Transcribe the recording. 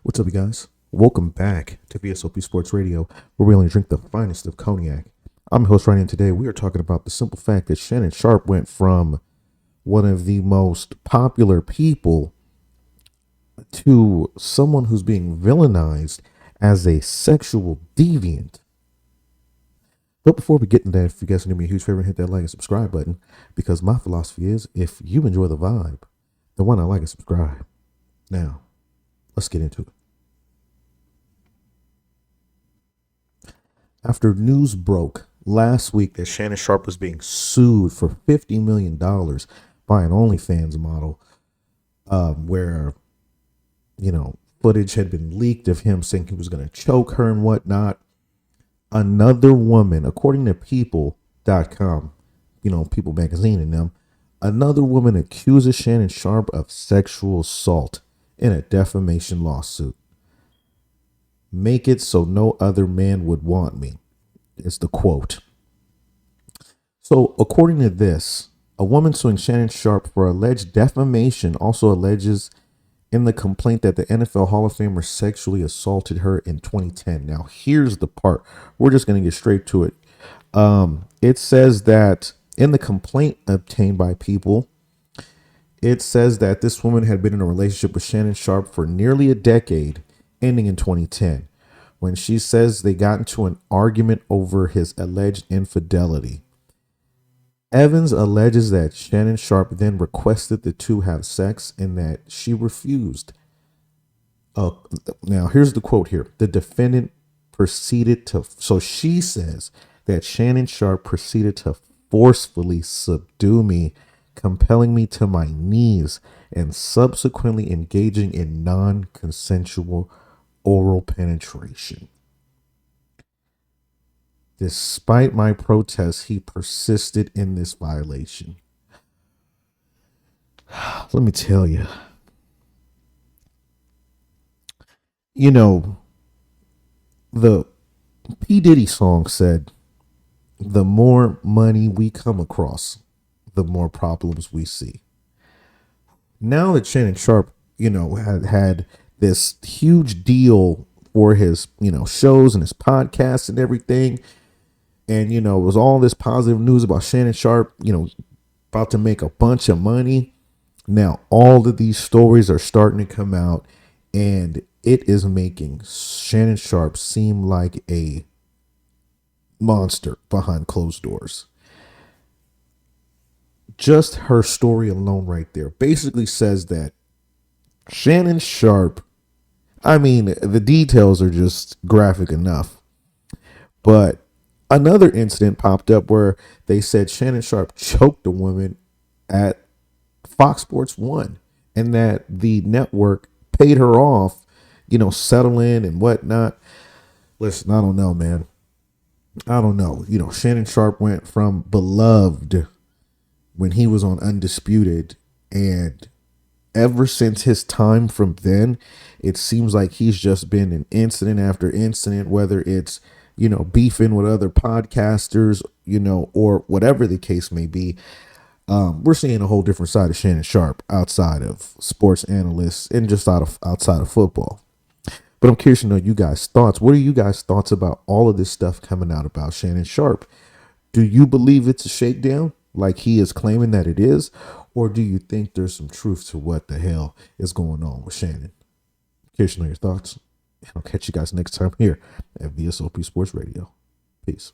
What's up, you guys? Welcome back to V.S.O.P Sports Radio, where we only drink the finest of cognac. I'm your host, Ryan, and today we are talking about the simple fact that Shannon Sharpe went from one of the most popular people to someone who's being villainized as a sexual deviant. But before we get into that, if you guys can do me a huge favor and hit that like and subscribe button, because my philosophy is if you enjoy the vibe, then why not like and subscribe? Now, let's get into it. After news broke last week that Shannon Sharpe was being sued for $50 million by an OnlyFans model, where, footage had been leaked of him saying he was going to choke her and whatnot. Another woman, according to People.com, People magazine and them, another woman accuses Shannon Sharpe of sexual assault in a defamation lawsuit. Make it so no other man would want me, is the quote. So, according to this, a woman suing Shannon Sharpe for alleged defamation also alleges in the complaint that the NFL Hall of Famer sexually assaulted her in 2010. Now, here's the part. We're just going to get straight to it. It says that in the complaint obtained by People, it says that this woman had been in a relationship with Shannon Sharpe for nearly a decade, ending in 2010, when she says they got into an argument over his alleged infidelity. Evans alleges that Shannon Sharpe then requested the two have sex and that she refused. Now, here's the quote here. The defendant proceeded to, so she says that Shannon Sharpe proceeded to forcefully subdue me, compelling me to my knees, and subsequently engaging in non-consensual oral penetration. Despite my protests, he persisted in this violation. Let me tell you, the P. Diddy song said, the more money we come across, the more problems we see. Now that Shannon Sharpe, had this huge deal for his, shows and his podcasts and everything, and, it was all this positive news about Shannon Sharpe, about to make a bunch of money. Now, all of these stories are starting to come out, and it is making Shannon Sharpe seem like a monster behind closed doors. Just her story alone right there basically says that Shannon Sharpe, the details are just graphic enough, but another incident popped up where they said Shannon Sharpe choked a woman at Fox Sports 1 and that the network paid her off, settling and whatnot. Listen, I don't know, man. I don't know. Shannon Sharpe went from beloved when he was on Undisputed, and ever since his time from then, it seems like he's just been an incident after incident, whether it's, beefing with other podcasters, or whatever the case may be. We're seeing a whole different side of Shannon Sharpe outside of sports analysts and just outside of football. But I'm curious to know you guys' thoughts. What are you guys' thoughts about all of this stuff coming out about Shannon Sharpe? Do you believe it's a shakedown like he is claiming that it is? Or do you think there's some truth to what the hell is going on with Shannon? Curious to know your thoughts. I'll catch you guys next time here at V.S.O.P Sports Radio. Peace.